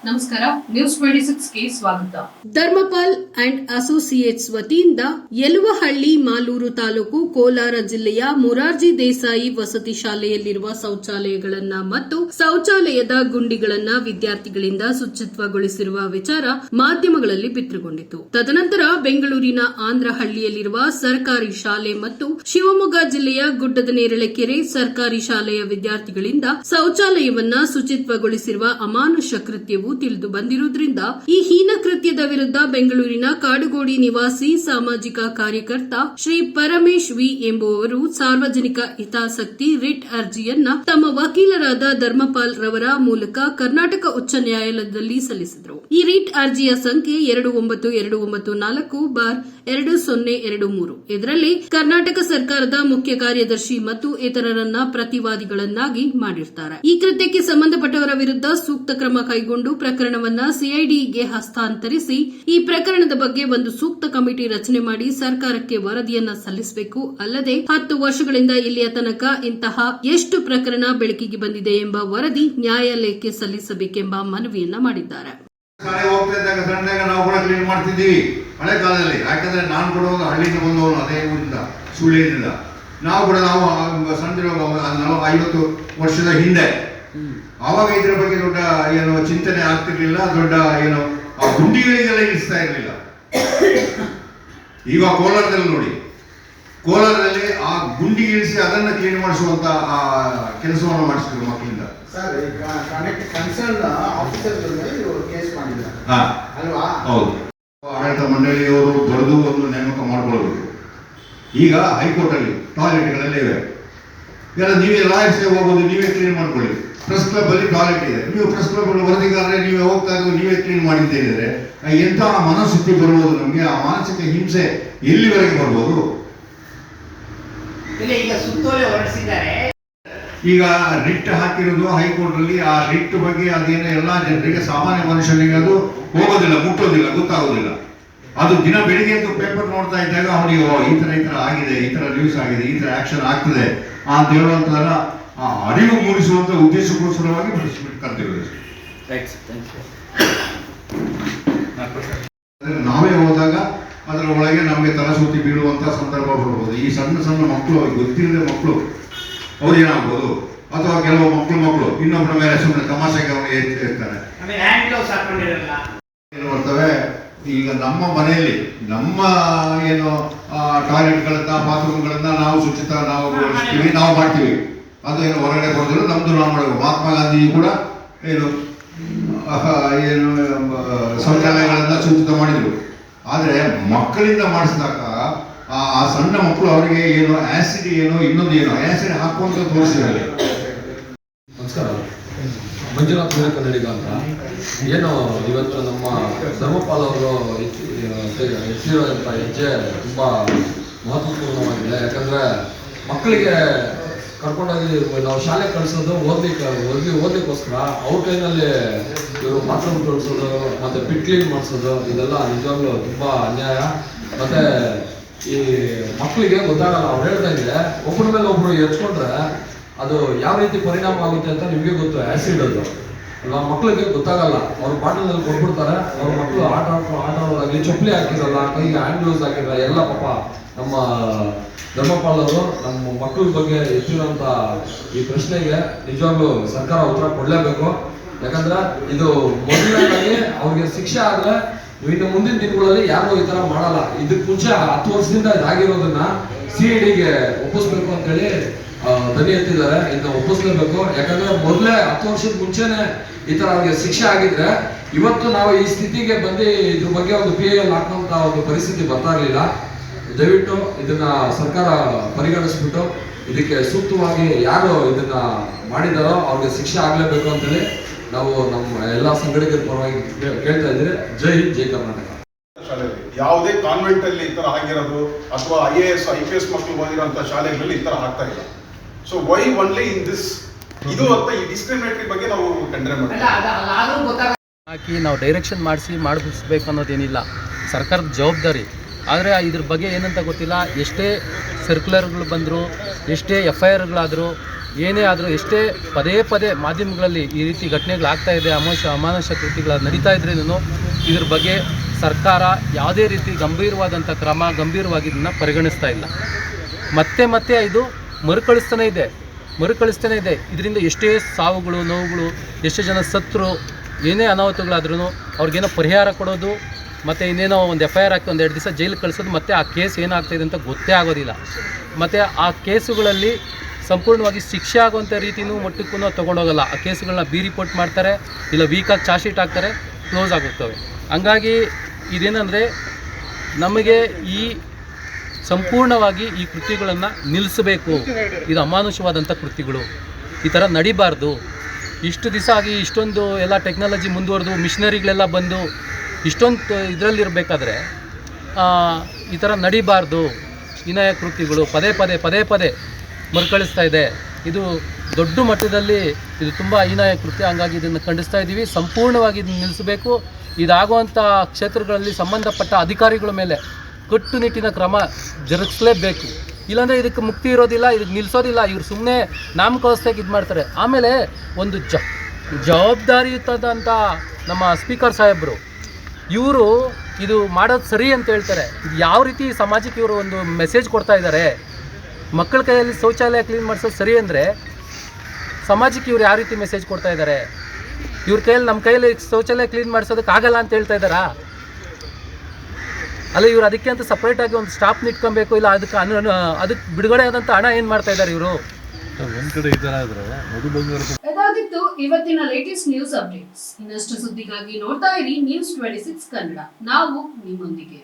ನಮಸ್ಕಾರ, ನ್ಯೂಸ್ 26ಗೆ ಸ್ವಾಗತ. Dharmapal and associates ವತಿಯಿಂದ ಯಲುವಹಳ್ಳಿ ಮಾಲೂರು ತಾಲೂಕು ಕೋಲಾರ ಜಿಲ್ಲೆಯ ಮೊರಾರ್ಜಿ ದೇಸಾಯಿ ವಸತಿ ಶಾಲೆಯಲ್ಲಿರುವ ಶೌಚಾಲಯಗಳನ್ನು ಮತ್ತು ಶೌಚಾಲಯದ ಗುಂಡಿಗಳನ್ನು ವಿದ್ಯಾರ್ಥಿಗಳಿಂದ ಶುಚಿತ್ವಗೊಳಿಸಿರುವ ವಿಚಾರ ಮಾಧ್ಯಮಗಳಲ್ಲಿ ಬಿತ್ತರಗೊಂಡಿತು. ತದನಂತರ ಬೆಂಗಳೂರಿನ ಆಂಧ್ರಹಳ್ಳಿಯಲ್ಲಿರುವ ಸರ್ಕಾರಿ ಶಾಲೆ ಮತ್ತು ಶಿವಮೊಗ್ಗ ಜಿಲ್ಲೆಯ ಗುಡ್ಡದ ನೇರಳೆಕೆರೆ ಸರ್ಕಾರಿ ಶಾಲೆಯ ವಿದ್ಯಾರ್ಥಿಗಳಿಂದ ಶೌಚಾಲಯವನ್ನ ಶುಚಿತ್ವಗೊಳಿಸಿರುವ ಅಮಾನುಷ ಕೃತ್ಯವು ತಿಳಿದು ಬಂದಿರುವುದರಿಂದ ಈ ಹೀನ ಕೃತ್ಯದ ವಿರುದ್ಧ ಬೆಂಗಳೂರಿನ ಕಾಡುಗೋಡಿ ನಿವಾಸಿ ಸಾಮಾಜಿಕ ಕಾರ್ಯಕರ್ತ ಶ್ರೀ ಪರಮೇಶ್ ವಿ ಎಂಬುವವರು ಸಾರ್ವಜನಿಕ ಹಿತಾಸಕ್ತಿ ರಿಟ್ ಅರ್ಜಿಯನ್ನ ತಮ್ಮ ವಕೀಲರಾದ ಧರ್ಮಪಾಲ್ ರವರ ಮೂಲಕ ಕರ್ನಾಟಕ ಉಚ್ಚ ನ್ಯಾಯಾಲಯದಲ್ಲಿ ಸಲ್ಲಿಸಿದರು. ಈ ರಿಟ್ ಅರ್ಜಿಯ ಸಂಖ್ಯೆ 29294/2023. ಇದರಲ್ಲಿ ಕರ್ನಾಟಕ ಸರ್ಕಾರದ ಮುಖ್ಯ ಕಾರ್ಯದರ್ಶಿ ಮತ್ತು ಇತರರನ್ನ ಪ್ರತಿವಾದಿಗಳನ್ನಾಗಿ ಮಾಡಿರುತ್ತಾರೆ. ಈ ಕೃತ್ಯಕ್ಕೆ ಸಂಬಂಧಪಟ್ಟವರ ವಿರುದ್ಧ ಸೂಕ್ತ ಕ್ರಮ ಕೈಗೊಂಡು ಪ್ರಕರಣವನ್ನ ಸಿಐಡಿಗೆ ಹಸ್ತಾಂತರಿಸಿ ಈ ಪ್ರಕರಣದ ಬಗ್ಗೆ ಒಂದು ಸೂಕ್ತ ಕಮಿಟಿ ರಚನೆ ಮಾಡಿ ಸರ್ಕಾರಕ್ಕೆ ವರದಿಯನ್ನ ಸಲ್ಲಿಸಬೇಕು. ಅಲ್ಲದೆ 10 ವರ್ಷಗಳಿಂದ ಇಲ್ಲಿಯ ತನಕ ಇಂತಹ ಎಷ್ಟು ಪ್ರಕರಣ ಬೆಳಕಿಗೆ ಬಂದಿದೆ ಎಂಬ ವರದಿ ನ್ಯಾಯಾಲಯಕ್ಕೆ ಸಲ್ಲಿಸಬೇಕೆಂಬ ಮನವಿಯನ್ನ ಮಾಡಿದ್ದಾರೆ. ನಾವು ಕೂಡ ಕ್ಲೀನ್ ಮಾಡ್ತಿದ್ದೀವಿ ಹಳೆ ಕಾಲದಲ್ಲಿ. ಯಾಕಂದ್ರೆ ನಾನು ಕೂಡ ಒಂದು ಹಳ್ಳಿಯಿಂದ ಬಂದವನು, ಅದೇ ಊರಿಂದ ಸುಳ್ಳಿಯಿಂದ. ನಾವು ಸಣ್ಣ 50 ವರ್ಷದ ಹಿಂದೆ ಆವಾಗ ಇದರ ಬಗ್ಗೆ ದೊಡ್ಡ ಚಿಂತನೆ ಆಗ್ತಿರ್ಲಿಲ್ಲ, ದೊಡ್ಡ ಗುಂಡಿಗಳಿಗೆಲ್ಲ ಇಳಿಸ್ತಾ ಇರಲಿಲ್ಲ. ಈಗ ಕೋಲಾರದಲ್ಲಿ ನೋಡಿ, ಕೋಲಾರದಲ್ಲಿ ಆ ಗುಂಡಿ ಇಳಿಸಿ ಅದನ್ನ ಕ್ಲೀನ್ ಮಾಡಿಸುವಂತ ಕೆಲಸವನ್ನು ಮಾಡಿಸಿದ್ರು ಮಕ್ಕಳಿಂದ. ಹೌದು, ಆಡಳಿತ ಮಂಡಳಿಯವರು ಬರೆದು ಒಂದು ನೇಮಕ ಮಾಡಿಕೊಳ್ಳಬೇಕು. ಈಗ ಹೈಕೋರ್ಟ್ ಅಲ್ಲಿ ಟಾಯ್ಲೆಟ್ಗಳೆಲ್ಲ ಇವೆ. ನೀವೇ ಲಾಯರ್ಸ್ ಹೋಗೋದು, ನೀವೇ ಕ್ಲೀನ್ ಮಾಡ್ಕೊಳ್ಳಿ. ಪ್ರೆಸ್ ಕ್ಲಬ್ ಅಲ್ಲಿ ಟಾಯ್ಲೆಟ್ ಇದೆ, ನೀವು ಪ್ರೆಸ್ ಕ್ಲಬ್ ವರದಿಗಾರರೇ ನೀವೇ ಹೋಗ್ತಾ ಇರೋದು, ನೀವೇ ಕ್ಲೀನ್ ಮಾಡಿದ್ದೇ ಇದ್ರೆ ಎಂತಹ ಮನಸ್ಥಿತಿ ಬರ್ಬೋದು ನಮ್ಗೆ? ಆ ಮಾನಸಿಕ ಹಿಂಸೆ ಎಲ್ಲಿವರೆಗೆ ಬರ್ಬೋದು? ಈಗ ರಿಟ್ ಹಾಕಿರೋದು ಹೈಕೋರ್ಟ್ ಅಲ್ಲಿ. ಆ ರಿಟ್ ಬಗ್ಗೆ ಅದೇನೋ ಎಲ್ಲಾ ಜನರಿಗೆ, ಸಾಮಾನ್ಯ ಮನುಷ್ಯನಿಗೆ ಅದು ಹೋಗೋದಿಲ್ಲ, ಮುಟ್ಟೋದಿಲ್ಲ, ಗೊತ್ತಾಗೋದಿಲ್ಲ. ಅದು ದಿನ ಬೆಳಿಗ್ಗೆ ಅಂತ ಪೇಪರ್ ನೋಡ್ತಾ ಇದ್ದಾಗ ಅವನಿಗೆ ಈ ತರ ಆಗಿದೆ, ಈ ತರ ನ್ಯೂಸ್ ಆಗಿದೆ, ಈ ತರ ಆಕ್ಷನ್ ಆಗ್ತದೆ ಅಂತ ಹೇಳುವಂತಹ ಅರಿವು ಮೂಡಿಸುವಂತ ಉದ್ದೇಶಕ್ಕೋಸ್ಕರವಾಗಿ ಕರ್ತಿರೋದು. ನಾವೇ ಹೋದಾಗ ಅದರ ಒಳಗೆ ನಮಗೆ ತಲಸೂತಿ ಬೀಳುವಂತ ಸಂದರ್ಭ ಬರ್ಬೋದು. ಈ ಸಣ್ಣ ಸಣ್ಣ ಮಕ್ಕಳು, ಗೊತ್ತಿಲ್ಲದೆ ಮಕ್ಕಳು, ಅವ್ರು ಏನಾಗ್ಬೋದು, ಅಥವಾ ಕೆಲವು ಮಕ್ಕಳು ಇನ್ನೊಬ್ಬರ ಮೇಲೆ ಸುಮ್ಮನೆ ತಮಾಷೆಗೆ ಅವನು ಇರ್ತಾರೆ. ಬರ್ತವೆ. ಈಗ ನಮ್ಮ ಮನೆಯಲ್ಲಿ ನಮ್ಮ ಟಾಯ್ಲೆಟ್ಗಳನ್ನ, ಬಾತ್ರೂಮ್ಗಳನ್ನ ನಾವು ಶುಚಿತ ನಾವು ಮಾಡ್ತೀವಿ. ಅದು ಹೊರಗಡೆ ಬರೋದಿಲ್ಲ, ನಮ್ದು ನಾವು ಮಾಡಬೇಕು. ಮಹಾತ್ಮ ಗಾಂಧಿ ಕೂಡ ಶೌಚಾಲಯಗಳನ್ನ ಶುಚಿತ ಮಾಡಿದ್ರು. ಆದ್ರೆ ಮಕ್ಕಳಿಂದ ಮಾಡಿಸಿದಾಗ ಆ ಸಣ್ಣ ಮಕ್ಕಳು ಅವರಿಗೆ ಆಸಿಡ್ ಇನ್ನೊಂದು ಆಸಿಡ್ ಹಾಕುವಂತ ತೋರಿಸಿದ್ದಾರೆ. ನಮಸ್ಕಾರ, ಮಂಜುನಾಥ್ ಕನ್ನಡಿಗ ಅಂತ. ಇವತ್ತು ನಮ್ಮ ಧರ್ಮಪಾಲ್ ಅವರು ಎತ್ತಿರುವಂಥ ಹೆಜ್ಜೆ ತುಂಬ ಮಹತ್ವಪೂರ್ಣವಾಗಿದೆ. ಯಾಕಂದ್ರೆ ಮಕ್ಕಳಿಗೆ ಕರ್ಕೊಂಡೋಗಿ ನಾವು ಶಾಲೆ ಕಳಿಸೋದು ಓದ್ಲಿಕ್ಕೋಸ್ಕರ ಅವ್ರ ಕೈನಲ್ಲಿ ಇವರು ಬಾತ್ರೂಮ್ ತೊಳಿಸೋದು ಮತ್ತೆ ಪಿಟ್ ಕ್ಲೀನ್ ಮಾಡಿಸೋದು, ಇದೆಲ್ಲ ನಿಜವಾಗ್ಲೂ ತುಂಬಾ ಅನ್ಯಾಯ. ಮತ್ತೆ ಈ ಮಕ್ಕಳಿಗೆ ಗೊತ್ತಾಗಲ್ಲ. ಅವ್ರು ಹೇಳ್ತಾ ಇದ್ರೆ ಒಬ್ಬರ ಮೇಲೆ ಒಬ್ರು ಎತ್ಕೊಂಡ್ರೆ ಅದು ಯಾವ ರೀತಿ ಪರಿಣಾಮ ಆಗುತ್ತೆ ಅಂತ ನಿಮಗೆ ಗೊತ್ತು. ಆಸಿಡ್ ಅದು ನಮ್ಮ ಮಕ್ಕಳಿಗೆ ಗೊತ್ತಾಗಲ್ಲ. ಅವ್ರು ಬಾಟಲ್ನಲ್ಲಿ ಕೊಟ್ಬಿಡ್ತಾರೆ. ಅವ್ರ ಮಕ್ಕಳು ಆಟ ಆಡೋದಾಗ್ಲಿ, ಚಪ್ಪಲಿ ಹಾಕಿರಲ್ಲ, ಕೈಗೆ ಹ್ಯಾಂಡ್ ಗ್ಲೌಸ್ ಹಾಕಿರಲ್ಲ, ಎಲ್ಲ ಪಾಪ ನಮ್ಮ ಧರ್ಮಪಾಲ್ ಅವರು ನಮ್ಮ ಮಕ್ಕಳ ಬಗ್ಗೆ ಎತ್ತಿರುವಂತ ಈ ಪ್ರಶ್ನೆಗೆ ನಿಜವಾಗ್ಲೂ ಸರ್ಕಾರ ಉತ್ತರ ಕೊಡ್ಲೇಬೇಕು. ಯಾಕಂದ್ರೆ ಇದು ಮೊದಲನೇದಾಗಿ ಅವ್ರಿಗೆ ಶಿಕ್ಷೆ ಆದ್ರೆ ಇನ್ನು ಮುಂದಿನ ದಿನಗಳಲ್ಲಿ ಯಾರು ಈ ತರ ಮಾಡಲ್ಲ. ಇದಕ್ಕೆ ಮುಂಚೆ 10 ವರ್ಷದಿಂದ ಇದಾಗಿರೋದನ್ನ ಸಿಐಡಿಗೆ ಒಪ್ಪಿಸ್ಬೇಕು ಅಂತೇಳಿ ಧ್ವನಿ ಎತ್ತಿದ್ದಾರೆ. ಇದನ್ನ ಒಪ್ಪಿಸ್ಲೇಬೇಕು. ಯಾಕಂದ್ರೆ ಮೊದಲೇ 10 ವರ್ಷದ ಮುಂಚೆನೆ ಈ ತರ ಅವ್ರಿಗೆ ಶಿಕ್ಷೆ ಆಗಿದ್ರೆ ಇವತ್ತು ನಾವು ಈ ಸ್ಥಿತಿಗೆ ಬಂದು ಇದ್ರ ಬಗ್ಗೆ ಒಂದು PIL ಹಾಕುವಂತ ಒಂದು ಪರಿಸ್ಥಿತಿ ಬರ್ತಾ ಇರಲಿಲ್ಲ. ದಯವಿಟ್ಟು ಇದನ್ನ ಸರ್ಕಾರ ಪರಿಗಣಿಸ್ಬಿಟ್ಟು ಇದಕ್ಕೆ ಸೂಕ್ತವಾಗಿ ಯಾರು ಇದನ್ನ ಮಾಡಿದಾರೋ ಅವ್ರಿಗೆ ಶಿಕ್ಷೆ ಆಗ್ಲೇಬೇಕು ಅಂತೇಳಿ ನಾವು ನಮ್ಮ ಎಲ್ಲಾ ಸಂಘಟಕರ ಪರವಾಗಿ ಕೇಳ್ತಾ ಇದ್ದೀವಿ. ಜೈ ಹಿಂದ್, ಜೈ ಕರ್ನಾಟಕ. ಯಾವುದೇ ಕಾನ್ವೆಂಟ್ ಅಲ್ಲಿ ಈ ತರ ಆಗಿರೋದು ಅಥವಾ IAS IPS ಮಕ್ಕಳು ಬಂದಿರುವಂತ ಶಾಲೆಗಳಲ್ಲಿ ಈ ತರ ಆಗ್ತಾ ಇಲ್ಲ. So why only in this ಇದು ಅಂತ ಈ ಡಿಸ್ಕ್ರಿಮಿನೇಟರಿ ಬಗ್ಗೆ ನಾವು ಕಂಡ್ರೆ ಹಾಕಿ ನಾವು ಡೈರೆಕ್ಷನ್ ಮಾಡಿಸ್ಬೇಕು ಅನ್ನೋದೇನಿಲ್ಲ, ಸರ್ಕಾರದ ಜವಾಬ್ದಾರಿ. ಆದರೆ ಇದ್ರ ಬಗ್ಗೆ ಏನಂತ ಗೊತ್ತಿಲ್ಲ. ಎಷ್ಟೇ ಸರ್ಕ್ಯುಲರ್ಗಳು ಬಂದರು, ಎಷ್ಟೇ FIRಗಳಾದರೂ ಏನೇ ಆದರೂ ಎಷ್ಟೇ ಪದೇ ಪದೇ ಮಾಧ್ಯಮಗಳಲ್ಲಿ ಈ ರೀತಿ ಘಟನೆಗಳಾಗ್ತಾ ಇದೆ, ಅಮಾನುಷ ಕೃತ್ಯಗಳು ನಡೀತಾ ಇದ್ರೇನು ಇದ್ರ ಬಗ್ಗೆ ಸರ್ಕಾರ ಯಾವುದೇ ರೀತಿ ಗಂಭೀರವಾಗಿ ಇದನ್ನು ಪರಿಗಣಿಸ್ತಾ ಇಲ್ಲ. ಮತ್ತೆ ಇದು ಮರುಕಳಿಸ್ತಾನೆ ಇದೆ. ಇದರಿಂದ ಎಷ್ಟೇ ಸಾವುಗಳು, ನೋವುಗಳು, ಎಷ್ಟೇ ಜನ ಸತ್ತರು, ಏನೇ ಅನಾಹುತಗಳಾದ್ರೂ ಅವ್ರಿಗೇನೋ ಪರಿಹಾರ ಕೊಡೋದು, ಮತ್ತು ಇನ್ನೇನೋ ಒಂದು FIR ಹಾಕಿ 1-2 ದಿವಸ ಜೈಲಿಗೆ ಕಳಿಸೋದು, ಮತ್ತು ಆ ಕೇಸ್ ಏನಾಗ್ತಾಯಿದೆ ಅಂತ ಗೊತ್ತೇ ಆಗೋದಿಲ್ಲ. ಮತ್ತು ಆ ಕೇಸುಗಳಲ್ಲಿ ಸಂಪೂರ್ಣವಾಗಿ ಶಿಕ್ಷೆ ಆಗುವಂಥ ರೀತಿಯೂ ಮಟ್ಟಕ್ಕೂ ತೊಗೊಂಡೋಗಲ್ಲ. ಆ ಕೇಸುಗಳನ್ನ ರಿಪೋರ್ಟ್ ಮಾಡ್ತಾರೆ, ಇಲ್ಲ ವೀಕಾಗಿ ಚಾರ್ಜ್ ಶೀಟ್ ಹಾಕ್ತಾರೆ, ಕ್ಲೋಸ್ ಆಗೋಗ್ತವೆ. ಹಂಗಾಗಿ ಇದೇನೆಂದರೆ ನಮಗೆ ಸಂಪೂರ್ಣವಾಗಿ ಈ ಕೃತ್ಯಗಳನ್ನು ನಿಲ್ಲಿಸಬೇಕು. ಇದು ಅಮಾನುಷವಾದಂಥ ಕೃತ್ಯಗಳು, ಈ ಥರ ನಡಿಬಾರ್ದು. ಇಷ್ಟು ದಿವಸ ಆಗಿ ಇಷ್ಟೊಂದು ಎಲ್ಲ ಟೆಕ್ನಾಲಜಿ ಮುಂದುವರೆದು ಮಿಷನರಿಗಳೆಲ್ಲ ಬಂದು ಇಷ್ಟೊಂದು ಇದರಲ್ಲಿರಬೇಕಾದ್ರೆ ಈ ಥರ ನಡಿಬಾರ್ದು. ಹೀನಾಯ ಕೃತ್ಯಗಳು ಪದೇ ಪದೇ ಮರುಕಳಿಸ್ತಾ ಇದೆ. ಇದು ದೊಡ್ಡ ಮಟ್ಟದಲ್ಲಿ ಇದು ತುಂಬ ಹೀನಾಯ ಕೃತ್ಯ. ಹಂಗಾಗಿ ಇದನ್ನು ಖಂಡಿಸ್ತಾ ಇದ್ದೀವಿ. ಸಂಪೂರ್ಣವಾಗಿ ಇದನ್ನು ನಿಲ್ಲಿಸಬೇಕು. ಇದಾಗುವಂಥ ಕ್ಷೇತ್ರಗಳಲ್ಲಿ ಸಂಬಂಧಪಟ್ಟ ಅಧಿಕಾರಿಗಳ ಮೇಲೆ ಕಟ್ಟುನಿಟ್ಟಿನ ಕ್ರಮ ಜರುಗಿಸಲೇಬೇಕು. ಇಲ್ಲಾಂದರೆ ಇದಕ್ಕೆ ಮುಕ್ತಿ ಇರೋದಿಲ್ಲ, ಇದಕ್ಕೆ ನಿಲ್ಲಿಸೋದಿಲ್ಲ. ಇವ್ರು ಸುಮ್ಮನೆ ನಾಮಕಾವಸ್ಥೆಗೆ ಇದು ಮಾಡ್ತಾರೆ. ಆಮೇಲೆ ಒಂದು ಜವಾಬ್ದಾರಿಯುತದಂಥ ನಮ್ಮ ಸ್ಪೀಕರ್ ಸಾಹೇಬರು ಇವರು ಇದು ಮಾಡೋದು ಸರಿ ಅಂತ ಹೇಳ್ತಾರೆ. ಇದು ಯಾವ ರೀತಿ ಸಮಾಜಕ್ಕೆ ಇವರು ಒಂದು ಮೆಸೇಜ್ ಕೊಡ್ತಾ ಇದ್ದಾರೆ, ಮಕ್ಕಳ ಕೈಯಲ್ಲಿ ಶೌಚಾಲಯ ಕ್ಲೀನ್ ಮಾಡಿಸೋದು ಸರಿ ಅಂದರೆ ಸಮಾಜಕ್ಕೆ ಇವ್ರು ಯಾವ ರೀತಿ ಮೆಸೇಜ್ ಕೊಡ್ತಾ ಇದ್ದಾರೆ? ಇವ್ರ ಕೈಯಲ್ಲಿ ನಮ್ಮ ಕೈಯಲ್ಲಿ ಶೌಚಾಲಯ ಕ್ಲೀನ್ ಮಾಡಿಸೋದಕ್ಕೆ ಆಗಲ್ಲ ಅಂತ ಹೇಳ್ತಾ ಇದ್ದಾರಾ? ಅಲ್ಲ, ಇವರು ಅದಕ್ಕೆ ಅಂತ ಸಪ್ರೇಟಾಗಿ ಒಂದು ಸ್ಟಾಫ್ನ ಇಟ್ಕೊಬೇಕು, ಇಲ್ಲ ಅದಕ್ಕೆ ಬಿಡುಗಡೆ ಆದಂಥ ಹಣ ಏನು ಮಾಡ್ತಾ ಇದ್ದಾರೆ ಇವರು? ಇದಾಗಿತ್ತು ಇವತ್ತಿನ ಲೇಟೆಸ್ಟ್ ನ್ಯೂಸ್ ಅಪ್ಡೇಟ್ಸ್. ಇನ್ನಷ್ಟು ಸುದ್ದಿಗಾಗಿ ನೋಡ್ತಾ ಇರಿ News 26 ಕನ್ನಡ. ನಾವು ನಿಮ್ಮೊಂದಿಗೆ.